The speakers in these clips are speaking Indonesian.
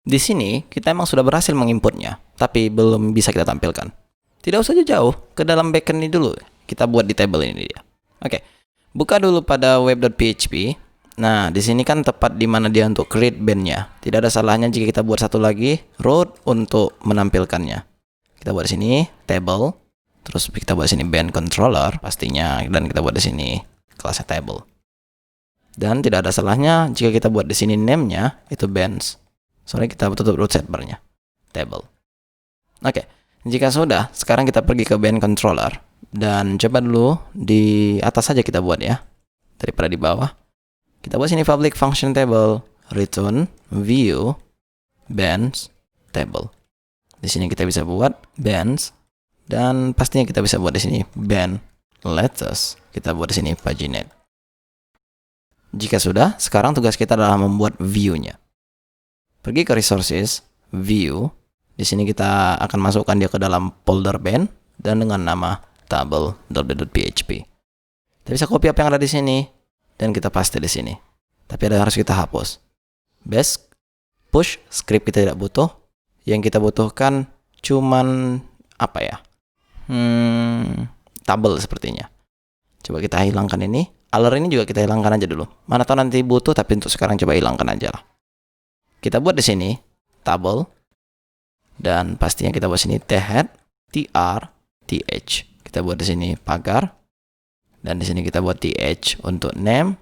Di sini kita emang sudah berhasil menginputnya, tapi belum bisa kita tampilkan. Tidak usah jauh ke dalam backend ini dulu. Kita buat di table ini dia. Oke, buka dulu pada web.php. Nah, di sini kan tepat di mana dia untuk create band-nya. Tidak ada salahnya jika kita buat satu lagi root untuk menampilkannya. Kita buat di sini table, terus kita buat di sini band controller pastinya, dan kita buat di sini kelasnya table. Dan tidak ada salahnya jika kita buat di sini name-nya itu bands. Soalnya kita tutup root sidebar-nya table. Oke, jika sudah, sekarang kita pergi ke band controller dan coba dulu di atas saja kita buat ya, daripada di bawah. Kita buat sini public function table return view bands table. Di sini kita bisa buat bands dan pastinya kita bisa buat di sini band letters. Kita buat di sini paginate. Jika sudah, sekarang tugas kita adalah membuat view-nya. Pergi ke resources, view. Di sini kita akan masukkan dia ke dalam folder band dan dengan nama table.php. Kita bisa copy apa yang ada di sini dan kita paste di sini. Tapi ada yang harus kita hapus. Best push script kita tidak butuh. Yang kita butuhkan cuman apa ya? Table sepertinya. Coba kita hilangkan ini. Alert ini juga kita hilangkan aja dulu. Mana tahu nanti butuh, tapi untuk sekarang coba hilangkan aja lah. Kita buat di sini table dan pastinya kita buat sini thead, tr, th. Kita buat di sini pagar dan di sini kita buat th untuk name,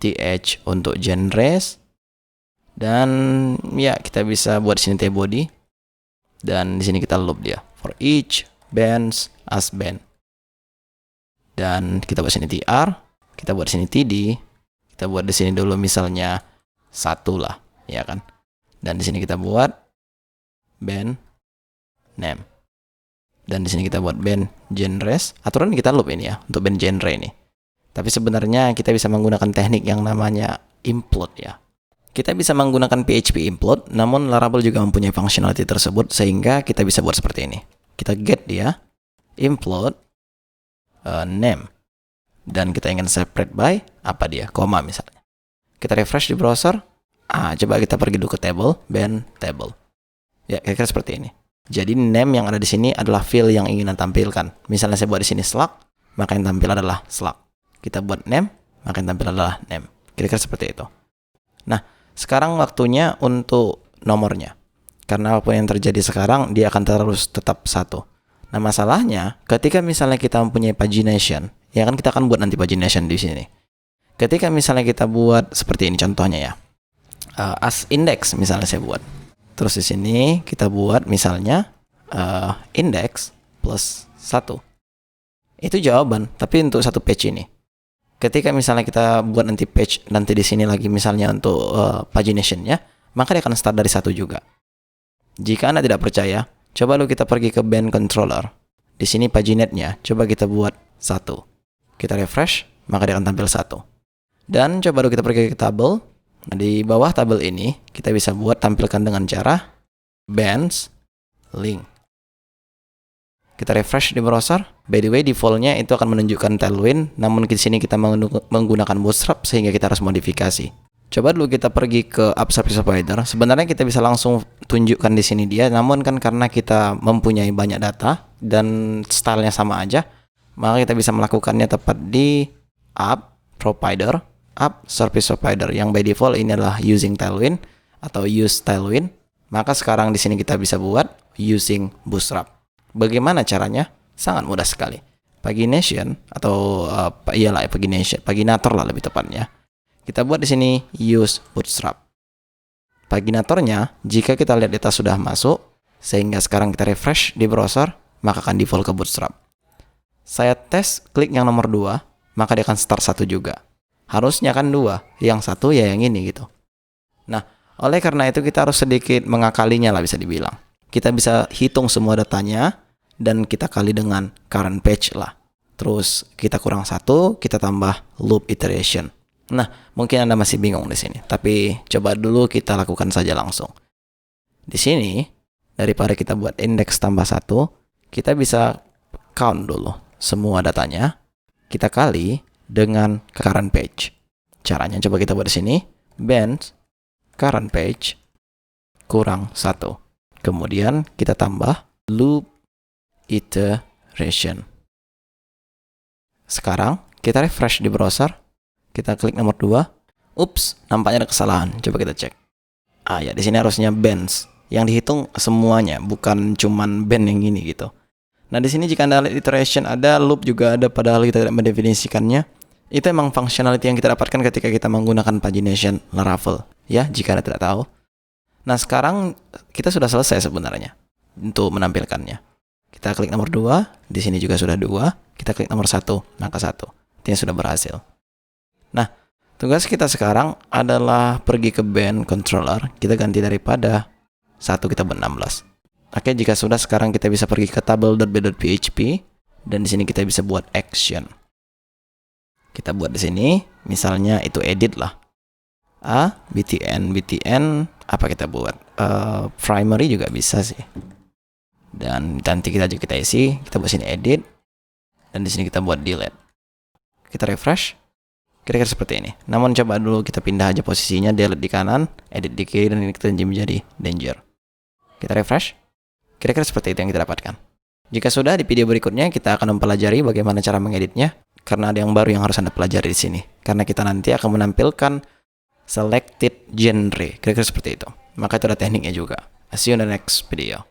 th untuk genres dan ya kita bisa buat di sini tbody dan di sini kita loop dia for each bands as band. Dan kita buat sini tr, kita buat di sini td, kita buat di sini dulu misalnya 1 lah. Ya kan? Dan di sini kita buat band name. Dan di sini kita buat band genres. Aturan kita loop ini ya untuk band genre ini. Tapi sebenarnya kita bisa menggunakan teknik yang namanya implode ya. Kita bisa menggunakan PHP implode, namun Laravel juga mempunyai functionality tersebut sehingga kita bisa buat seperti ini. Kita get dia implode name dan kita ingin separate by apa dia, koma misalnya. Kita refresh di browser. Coba kita pergi dulu ke table, band table. Ya, kira-kira seperti ini. Jadi name yang ada di sini adalah field yang ingin tampilkan. Misalnya saya buat di sini slug, maka yang tampil adalah slug. Kita buat name, maka yang tampil adalah name. Kira-kira seperti itu. Nah, sekarang waktunya untuk nomornya. Karena apapun yang terjadi sekarang, dia akan terus tetap 1. Nah, masalahnya ketika misalnya kita mempunyai pagination, ya kan kita akan buat nanti pagination di sini. Ketika misalnya kita buat seperti ini contohnya ya. As index misalnya saya buat. Terus di sini kita buat misalnya index plus 1. Itu jawaban, tapi untuk satu page ini. Ketika misalnya kita buat nanti page nanti di sini lagi misalnya untuk pagination-nya, maka dia akan start dari 1 juga. Jika Anda tidak percaya, coba dulu kita pergi ke band controller. Di sini paginate-nya, coba kita buat 1. Kita refresh, maka dia akan tampil 1. Dan coba dulu kita pergi ke table. Nah, di bawah tabel ini kita bisa buat tampilkan dengan cara bands link. Kita refresh di browser. By the way, default-nya itu akan menunjukkan Tailwind, namun di sini kita menggunakan Bootstrap sehingga kita harus modifikasi. Coba dulu kita pergi ke App Service Provider. Sebenarnya kita bisa langsung tunjukkan di sini dia, namun kan karena kita mempunyai banyak data dan stylenya sama aja, maka kita bisa melakukannya tepat di App Provider. App Service Provider yang by default ini adalah using Tailwind atau use Tailwind. Maka sekarang di sini kita bisa buat using Bootstrap. Bagaimana caranya? Sangat mudah sekali. Pagination atau paginator lah lebih tepatnya. Kita buat di sini use Bootstrap. Paginatornya jika kita lihat data sudah masuk sehingga sekarang kita refresh di browser, maka akan default ke Bootstrap. Saya tes klik yang nomor 2, maka dia akan start 1 juga. Harusnya kan 2, yang 1 ya yang ini gitu. Nah, oleh karena itu kita harus sedikit mengakalinya lah bisa dibilang. Kita bisa hitung semua datanya dan kita kali dengan current page lah. Terus kita kurang 1, kita tambah loop iteration. Nah, mungkin Anda masih bingung di sini, tapi coba dulu kita lakukan saja langsung. Di sini, daripada kita buat index tambah 1, kita bisa count dulu semua datanya. Kita kali dengan current page. Caranya coba kita buat di sini, bands current page kurang 1. Kemudian kita tambah loop iteration. Sekarang kita refresh di browser. Kita klik nomor 2. Ups, nampaknya ada kesalahan. Coba kita cek. Ya di sini harusnya bands. Yang dihitung semuanya, bukan cuman band yang ini gitu. Nah, di sini jika Anda lihat iteration ada, loop juga ada, padahal kita tidak mendefinisikannya. Itu emang functionality yang kita dapatkan ketika kita menggunakan pagination Laravel. Ya, jika Anda tidak tahu. Nah, sekarang kita sudah selesai sebenarnya untuk menampilkannya. Kita klik nomor 2, di sini juga sudah 2. Kita klik nomor 1, maka 1. Artinya sudah berhasil. Nah, tugas kita sekarang adalah pergi ke band controller. Kita ganti daripada 1 kita buat 16. Oke, jika sudah, sekarang kita bisa pergi ke table.b.php dan di sini kita bisa buat action. Kita buat di sini, misalnya itu edit lah. btn apa kita buat? Primary juga bisa sih. Dan nanti kita isi, kita buat sini edit dan di sini kita buat delete. Kita refresh. Kira-kira seperti ini. Namun coba dulu kita pindah aja posisinya, delete di kanan, edit di kiri, dan ini kita menjadi danger. Kita refresh. Kira-kira seperti itu yang kita dapatkan. Jika sudah, di video berikutnya kita akan mempelajari bagaimana cara mengeditnya, karena ada yang baru yang harus Anda pelajari di sini. Karena kita nanti akan menampilkan selected genre. Kira-kira seperti itu. Maka itu ada tekniknya juga. See you in the next video.